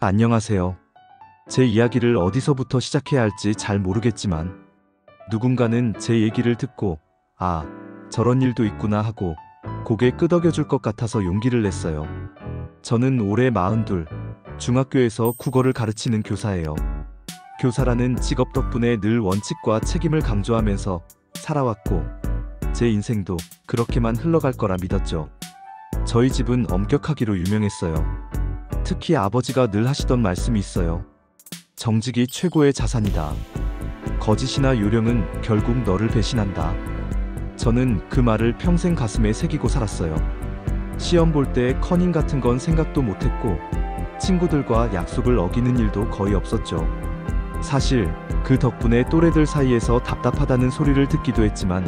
안녕하세요. 제 이야기를 어디서부터 시작해야 할지 잘 모르겠지만 누군가는 제 얘기를 듣고 아, 저런 일도 있구나 하고 고개 끄덕여줄 것 같아서 용기를 냈어요. 저는 올해 42, 중학교에서 국어를 가르치는 교사예요. 교사라는 직업 덕분에 늘 원칙과 책임을 강조하면서 살아왔고 제 인생도 그렇게만 흘러갈 거라 믿었죠. 저희 집은 엄격하기로 유명했어요. 특히 아버지가 늘 하시던 말씀이 있어요. 정직이 최고의 자산이다. 거짓이나 요령은 결국 너를 배신한다. 저는 그 말을 평생 가슴에 새기고 살았어요. 시험 볼 때 커닝 같은 건 생각도 못했고 친구들과 약속을 어기는 일도 거의 없었죠. 사실 그 덕분에 또래들 사이에서 답답하다는 소리를 듣기도 했지만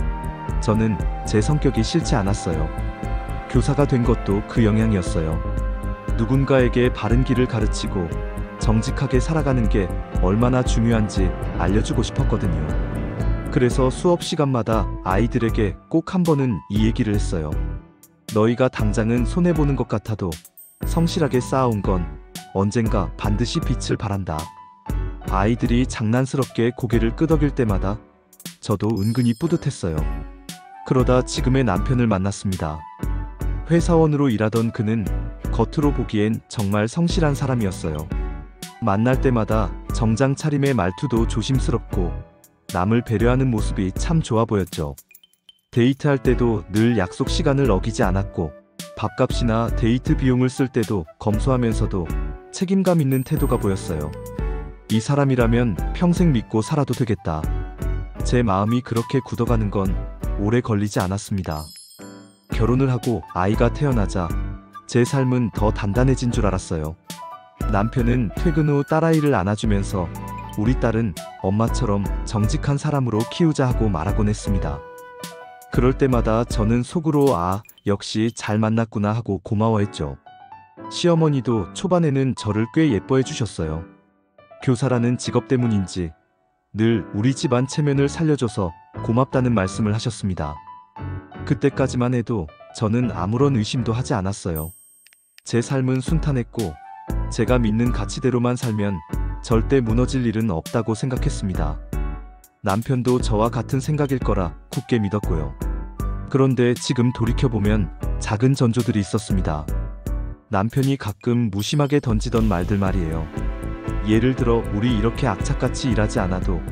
저는 제 성격이 싫지 않았어요. 교사가 된 것도 그 영향이었어요. 누군가에게 바른 길을 가르치고 정직하게 살아가는 게 얼마나 중요한지 알려주고 싶었거든요. 그래서 수업 시간마다 아이들에게 꼭 한 번은 이 얘기를 했어요. 너희가 당장은 손해보는 것 같아도 성실하게 쌓아온 건 언젠가 반드시 빛을 발한다. 아이들이 장난스럽게 고개를 끄덕일 때마다 저도 은근히 뿌듯했어요. 그러다 지금의 남편을 만났습니다. 회사원으로 일하던 그는 겉으로 보기엔 정말 성실한 사람이었어요. 만날 때마다 정장 차림의 말투도 조심스럽고 남을 배려하는 모습이 참 좋아 보였죠. 데이트할 때도 늘 약속 시간을 어기지 않았고 밥값이나 데이트 비용을 쓸 때도 검소하면서도 책임감 있는 태도가 보였어요. 이 사람이라면 평생 믿고 살아도 되겠다. 제 마음이 그렇게 굳어가는 건 오래 걸리지 않았습니다. 결혼을 하고 아이가 태어나자 제 삶은 더 단단해진 줄 알았어요. 남편은 퇴근 후 딸아이를 안아주면서 우리 딸은 엄마처럼 정직한 사람으로 키우자 하고 말하곤 했습니다. 그럴 때마다 저는 속으로 아, 역시 잘 만났구나 하고 고마워했죠. 시어머니도 초반에는 저를 꽤 예뻐해 주셨어요. 교사라는 직업 때문인지 늘 우리 집안 체면을 살려줘서 고맙다는 말씀을 하셨습니다. 그때까지만 해도 저는 아무런 의심도 하지 않았어요. 제 삶은 순탄했고 제가 믿는 가치대로만 살면 절대 무너질 일은 없다고 생각했습니다. 남편도 저와 같은 생각일 거라 굳게 믿었고요. 그런데 지금 돌이켜보면 작은 전조들이 있었습니다. 남편이 가끔 무심하게 던지던 말들 말이에요. 예를 들어 우리 이렇게 악착같이 일하지 않아도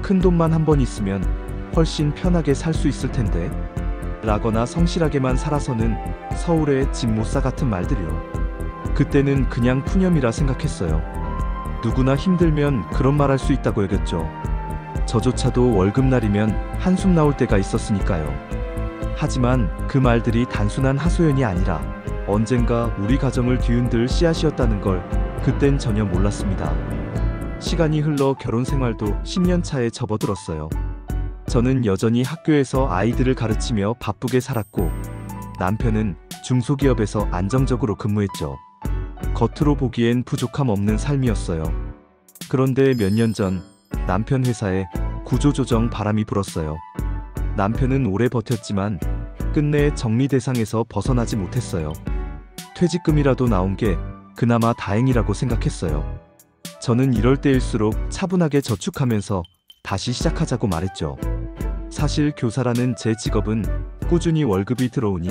큰 돈만 한 번 있으면 훨씬 편하게 살 수 있을 텐데 라거나 성실하게만 살아서는 서울의 집 못 사 같은 말들이요. 그때는 그냥 푸념이라 생각했어요. 누구나 힘들면 그런 말 할 수 있다고 여겼죠. 저조차도 월급날이면 한숨 나올 때가 있었으니까요. 하지만 그 말들이 단순한 하소연이 아니라 언젠가 우리 가정을 뒤흔들 씨앗이었다는 걸 그땐 전혀 몰랐습니다. 시간이 흘러 결혼 생활도 10년 차에 접어들었어요. 저는 여전히 학교에서 아이들을 가르치며 바쁘게 살았고 남편은 중소기업에서 안정적으로 근무했죠. 겉으로 보기엔 부족함 없는 삶이었어요. 그런데 몇 년 전 남편 회사에 구조조정 바람이 불었어요. 남편은 오래 버텼지만 끝내 정리 대상에서 벗어나지 못했어요. 퇴직금이라도 나온 게 그나마 다행이라고 생각했어요. 저는 이럴 때일수록 차분하게 저축하면서 다시 시작하자고 말했죠. 사실 교사라는 제 직업은 꾸준히 월급이 들어오니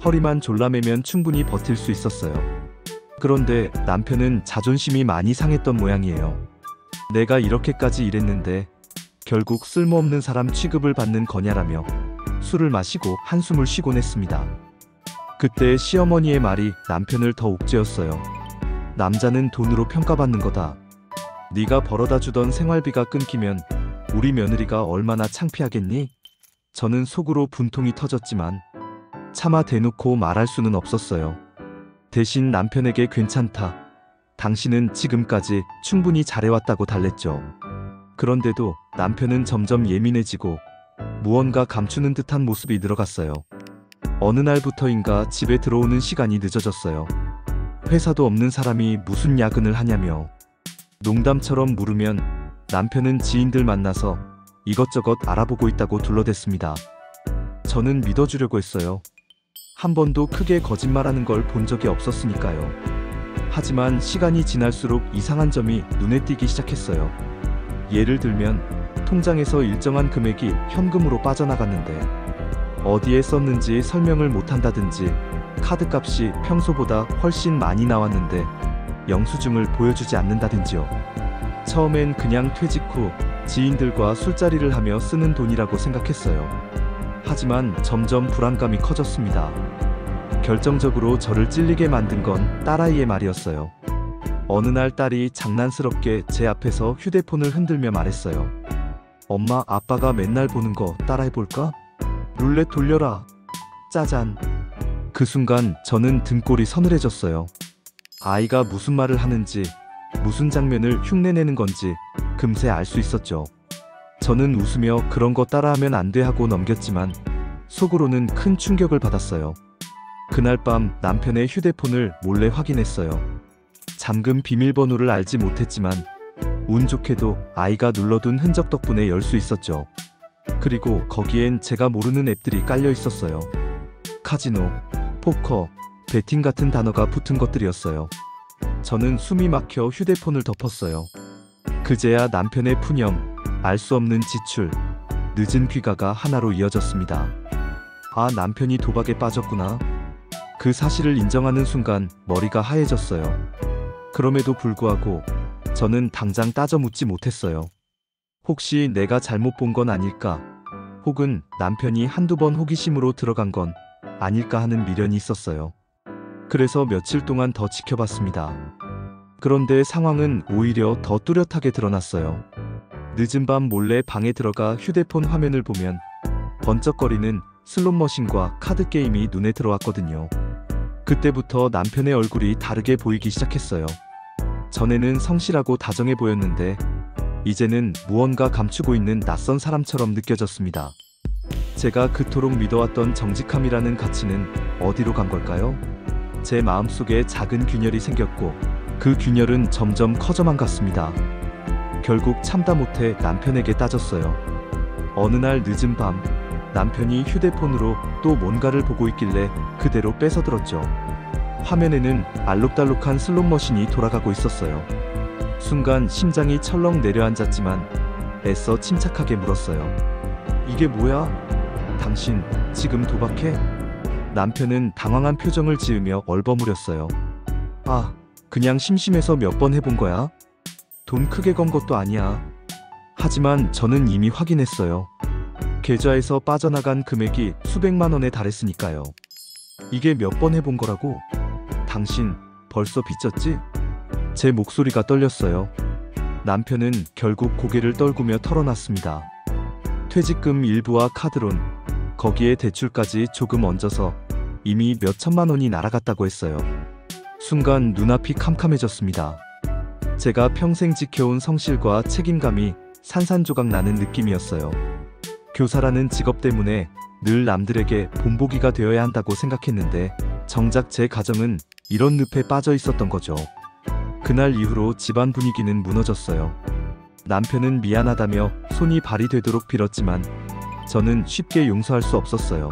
허리만 졸라매면 충분히 버틸 수 있었어요. 그런데 남편은 자존심이 많이 상했던 모양이에요. 내가 이렇게까지 일했는데 결국 쓸모없는 사람 취급을 받는 거냐라며 술을 마시고 한숨을 쉬곤 했습니다. 그때 시어머니의 말이 남편을 더 옥죄었어요. 남자는 돈으로 평가받는 거다. 네가 벌어다 주던 생활비가 끊기면 우리 며느리가 얼마나 창피하겠니? 저는 속으로 분통이 터졌지만 차마 대놓고 말할 수는 없었어요. 대신 남편에게 괜찮다. 당신은 지금까지 충분히 잘해왔다고 달랬죠. 그런데도 남편은 점점 예민해지고 무언가 감추는 듯한 모습이 늘어갔어요. 어느 날부터인가 집에 들어오는 시간이 늦어졌어요. 회사도 없는 사람이 무슨 야근을 하냐며 농담처럼 물으면 남편은 지인들 만나서 이것저것 알아보고 있다고 둘러댔습니다. 저는 믿어주려고 했어요. 한 번도 크게 거짓말하는 걸 본 적이 없었으니까요. 하지만 시간이 지날수록 이상한 점이 눈에 띄기 시작했어요. 예를 들면 통장에서 일정한 금액이 현금으로 빠져나갔는데 어디에 썼는지 설명을 못한다든지, 카드값이 평소보다 훨씬 많이 나왔는데 영수증을 보여주지 않는다든지요. 처음엔 그냥 퇴직 후 지인들과 술자리를 하며 쓰는 돈이라고 생각했어요. 하지만 점점 불안감이 커졌습니다. 결정적으로 저를 찔리게 만든 건 딸아이의 말이었어요. 어느 날 딸이 장난스럽게 제 앞에서 휴대폰을 흔들며 말했어요. 엄마, 아빠가 맨날 보는 거 따라해볼까? 룰렛 돌려라. 짜잔. 그 순간 저는 등골이 서늘해졌어요. 아이가 무슨 말을 하는지, 무슨 장면을 흉내내는 건지 금세 알 수 있었죠. 저는 웃으며 그런 거 따라하면 안 돼 하고 넘겼지만 속으로는 큰 충격을 받았어요. 그날 밤 남편의 휴대폰을 몰래 확인했어요. 잠금 비밀번호를 알지 못했지만 운 좋게도 아이가 눌러둔 흔적 덕분에 열 수 있었죠. 그리고 거기엔 제가 모르는 앱들이 깔려 있었어요. 카지노, 포커, 베팅 같은 단어가 붙은 것들이었어요. 저는 숨이 막혀 휴대폰을 덮었어요. 그제야 남편의 푸념, 알 수 없는 지출, 늦은 귀가가 하나로 이어졌습니다. 아, 남편이 도박에 빠졌구나. 그 사실을 인정하는 순간 머리가 하얘졌어요. 그럼에도 불구하고 저는 당장 따져 묻지 못했어요. 혹시 내가 잘못 본 건 아닐까? 혹은 남편이 한두 번 호기심으로 들어간 건 아닐까 하는 미련이 있었어요. 그래서 며칠 동안 더 지켜봤습니다. 그런데 상황은 오히려 더 뚜렷하게 드러났어요. 늦은 밤 몰래 방에 들어가 휴대폰 화면을 보면 번쩍거리는 슬롯머신과 카드게임이 눈에 들어왔거든요. 그때부터 남편의 얼굴이 다르게 보이기 시작했어요. 전에는 성실하고 다정해 보였는데 이제는 무언가 감추고 있는 낯선 사람처럼 느껴졌습니다. 제가 그토록 믿어왔던 정직함이라는 가치는 어디로 간 걸까요? 제 마음속에 작은 균열이 생겼고 그 균열은 점점 커져만 갔습니다. 결국 참다 못해 남편에게 따졌어요. 어느 날 늦은 밤 남편이 휴대폰으로 또 뭔가를 보고 있길래 그대로 뺏어들었죠. 화면에는 알록달록한 슬롯머신이 돌아가고 있었어요. 순간 심장이 철렁 내려앉았지만 애써 침착하게 물었어요. 이게 뭐야? 당신 지금 도박해? 남편은 당황한 표정을 지으며 얼버무렸어요. 아, 그냥 심심해서 몇 번 해본 거야. 돈 크게 건 것도 아니야. 하지만 저는 이미 확인했어요. 계좌에서 빠져나간 금액이 수백만 원에 달했으니까요. 이게 몇 번 해본 거라고? 당신 벌써 빚졌지? 제 목소리가 떨렸어요. 남편은 결국 고개를 떨구며 털어놨습니다. 퇴직금 일부와 카드론, 거기에 대출까지 조금 얹어서 이미 몇 천만 원이 날아갔다고 했어요. 순간 눈앞이 캄캄해졌습니다. 제가 평생 지켜온 성실과 책임감이 산산조각 나는 느낌이었어요. 교사라는 직업 때문에 늘 남들에게 본보기가 되어야 한다고 생각했는데 정작 제 가정은 이런 늪에 빠져 있었던 거죠. 그날 이후로 집안 분위기는 무너졌어요. 남편은 미안하다며 손이 발이 되도록 빌었지만 저는 쉽게 용서할 수 없었어요.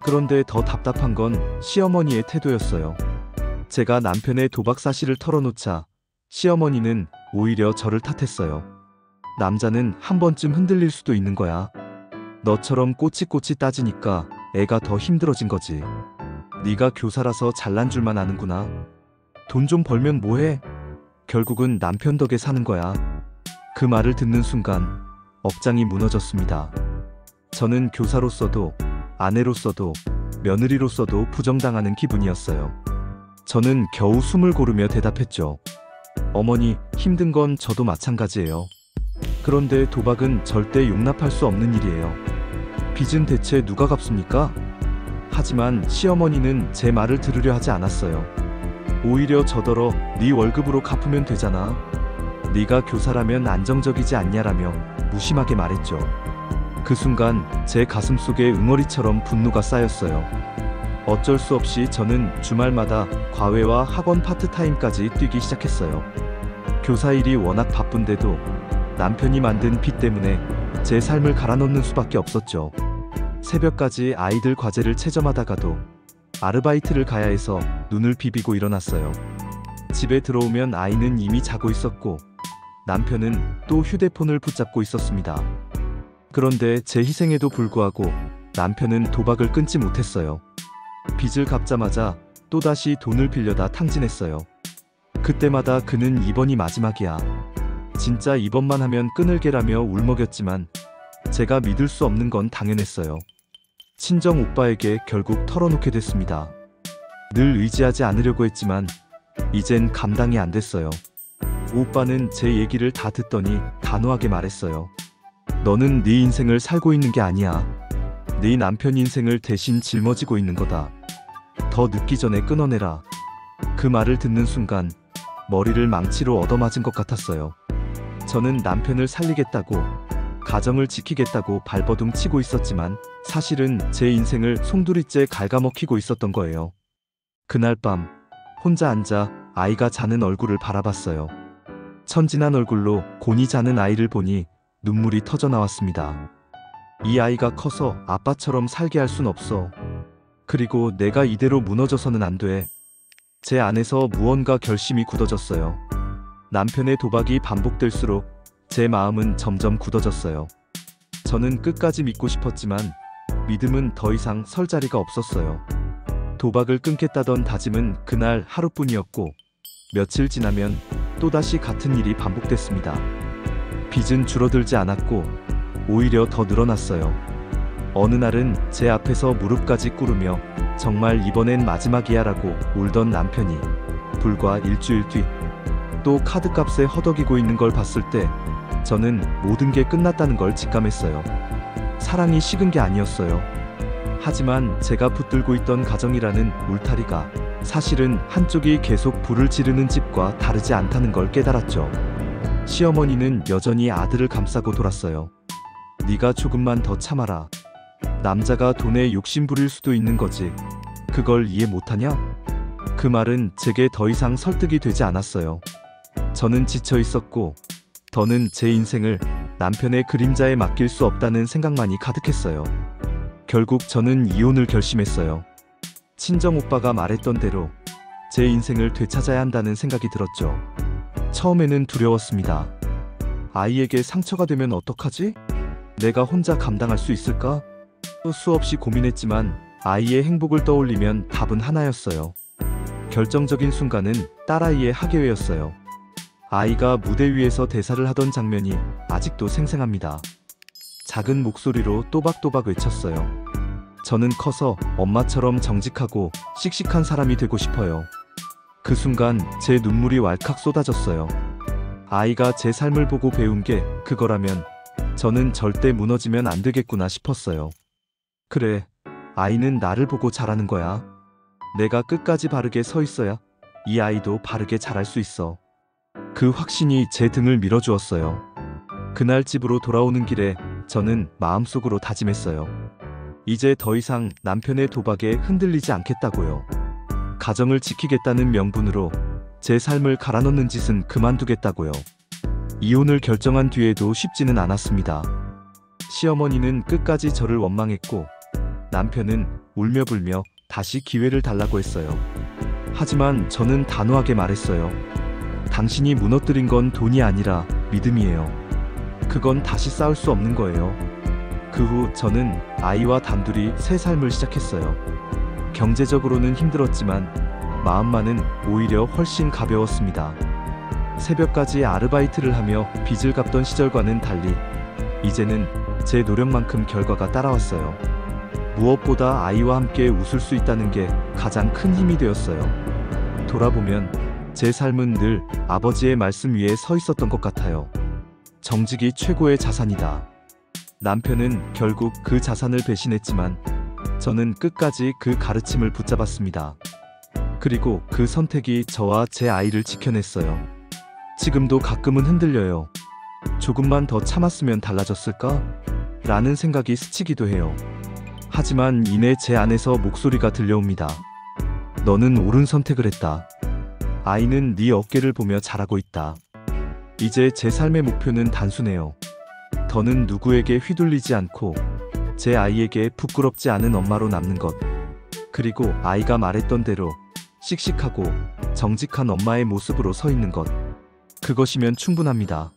그런데 더 답답한 건 시어머니의 태도였어요. 제가 남편의 도박 사실을 털어놓자 시어머니는 오히려 저를 탓했어요. 남자는 한 번쯤 흔들릴 수도 있는 거야. 너처럼 꼬치꼬치 따지니까 애가 더 힘들어진 거지. 네가 교사라서 잘난 줄만 아는구나. 돈 좀 벌면 뭐해? 결국은 남편 덕에 사는 거야. 그 말을 듣는 순간 억장이 무너졌습니다. 저는 교사로서도 아내로서도 며느리로서도 부정당하는 기분이었어요. 저는 겨우 숨을 고르며 대답했죠. 어머니, 힘든 건 저도 마찬가지예요. 그런데 도박은 절대 용납할 수 없는 일이에요. 빚은 대체 누가 갚습니까? 하지만 시어머니는 제 말을 들으려 하지 않았어요. 오히려 저더러 네 월급으로 갚으면 되잖아. 네가 교사라면 안정적이지 않냐라며 무심하게 말했죠. 그 순간 제 가슴속에 응어리처럼 분노가 쌓였어요. 어쩔 수 없이 저는 주말마다 과외와 학원 파트타임까지 뛰기 시작했어요. 교사 일이 워낙 바쁜데도 남편이 만든 빚 때문에 제 삶을 갈아넣는 수밖에 없었죠. 새벽까지 아이들 과제를 채점하다가도 아르바이트를 가야 해서 눈을 비비고 일어났어요. 집에 들어오면 아이는 이미 자고 있었고 남편은 또 휴대폰을 붙잡고 있었습니다. 그런데 제 희생에도 불구하고 남편은 도박을 끊지 못했어요. 빚을 갚자마자 또다시 돈을 빌려다 탕진했어요. 그때마다 그는 이번이 마지막이야. 진짜 이번만 하면 끊을게라며 울먹였지만 제가 믿을 수 없는 건 당연했어요. 친정 오빠에게 결국 털어놓게 됐습니다. 늘 의지하지 않으려고 했지만 이젠 감당이 안 됐어요. 오빠는 제 얘기를 다 듣더니 단호하게 말했어요. 너는 네 인생을 살고 있는 게 아니야. 네 남편 인생을 대신 짊어지고 있는 거다. 더 늦기 전에 끊어내라. 그 말을 듣는 순간 머리를 망치로 얻어맞은 것 같았어요. 저는 남편을 살리겠다고, 가정을 지키겠다고 발버둥 치고 있었지만 사실은 제 인생을 송두리째 갉아먹히고 있었던 거예요. 그날 밤 혼자 앉아 아이가 자는 얼굴을 바라봤어요. 천진한 얼굴로 곤히 자는 아이를 보니 눈물이 터져 나왔습니다. 이 아이가 커서 아빠처럼 살게 할 순 없어. 그리고 내가 이대로 무너져서는 안 돼. 제 안에서 무언가 결심이 굳어졌어요. 남편의 도박이 반복될수록 제 마음은 점점 굳어졌어요. 저는 끝까지 믿고 싶었지만 믿음은 더 이상 설 자리가 없었어요. 도박을 끊겠다던 다짐은 그날 하루뿐이었고 며칠 지나면 또다시 같은 일이 반복됐습니다. 빚은 줄어들지 않았고 오히려 더 늘어났어요. 어느 날은 제 앞에서 무릎까지 꿇으며 정말 이번엔 마지막이야 라고 울던 남편이 불과 일주일 뒤 또 카드값에 허덕이고 있는 걸 봤을 때 저는 모든 게 끝났다는 걸 직감했어요. 사랑이 식은 게 아니었어요. 하지만 제가 붙들고 있던 가정이라는 울타리가 사실은 한쪽이 계속 불을 지르는 집과 다르지 않다는 걸 깨달았죠. 시어머니는 여전히 아들을 감싸고 돌았어요. 네가 조금만 더 참아라. 남자가 돈에 욕심 부릴 수도 있는 거지. 그걸 이해 못하냐? 그 말은 제게 더 이상 설득이 되지 않았어요. 저는 지쳐 있었고 더는 제 인생을 남편의 그림자에 맡길 수 없다는 생각만이 가득했어요. 결국 저는 이혼을 결심했어요. 친정 오빠가 말했던 대로 제 인생을 되찾아야 한다는 생각이 들었죠. 처음에는 두려웠습니다. 아이에게 상처가 되면 어떡하지? 내가 혼자 감당할 수 있을까? 수없이 고민했지만 아이의 행복을 떠올리면 답은 하나였어요. 결정적인 순간은 딸아이의 학예회였어요. 아이가 무대 위에서 대사를 하던 장면이 아직도 생생합니다. 작은 목소리로 또박또박 외쳤어요. 저는 커서 엄마처럼 정직하고 씩씩한 사람이 되고 싶어요. 그 순간 제 눈물이 왈칵 쏟아졌어요. 아이가 제 삶을 보고 배운 게 그거라면 저는 절대 무너지면 안 되겠구나 싶었어요. 그래, 아이는 나를 보고 자라는 거야. 내가 끝까지 바르게 서 있어야 이 아이도 바르게 자랄 수 있어. 그 확신이 제 등을 밀어주었어요. 그날 집으로 돌아오는 길에 저는 마음속으로 다짐했어요. 이제 더 이상 남편의 도박에 흔들리지 않겠다고요. 가정을 지키겠다는 명분으로 제 삶을 갈아넣는 짓은 그만두겠다고요. 이혼을 결정한 뒤에도 쉽지는 않았습니다. 시어머니는 끝까지 저를 원망했고 남편은 울며불며 다시 기회를 달라고 했어요. 하지만 저는 단호하게 말했어요. 당신이 무너뜨린 건 돈이 아니라 믿음이에요. 그건 다시 쌓을 수 없는 거예요. 그 후 저는 아이와 단둘이 새 삶을 시작했어요. 경제적으로는 힘들었지만 마음만은 오히려 훨씬 가벼웠습니다. 새벽까지 아르바이트를 하며 빚을 갚던 시절과는 달리 이제는 제 노력만큼 결과가 따라왔어요. 무엇보다 아이와 함께 웃을 수 있다는 게 가장 큰 힘이 되었어요. 돌아보면 제 삶은 늘 아버지의 말씀 위에 서 있었던 것 같아요. 정직이 최고의 자산이다. 남편은 결국 그 자산을 배신했지만 저는 끝까지 그 가르침을 붙잡았습니다. 그리고 그 선택이 저와 제 아이를 지켜냈어요. 지금도 가끔은 흔들려요. 조금만 더 참았으면 달라졌을까? 라는 생각이 스치기도 해요. 하지만 이내 제 안에서 목소리가 들려옵니다. 너는 옳은 선택을 했다. 아이는 네 어깨를 보며 자라고 있다. 이제 제 삶의 목표는 단순해요. 더는 누구에게 휘둘리지 않고 제 아이에게 부끄럽지 않은 엄마로 남는 것. 그리고 아이가 말했던 대로 씩씩하고 정직한 엄마의 모습으로 서 있는 것. 그것이면 충분합니다.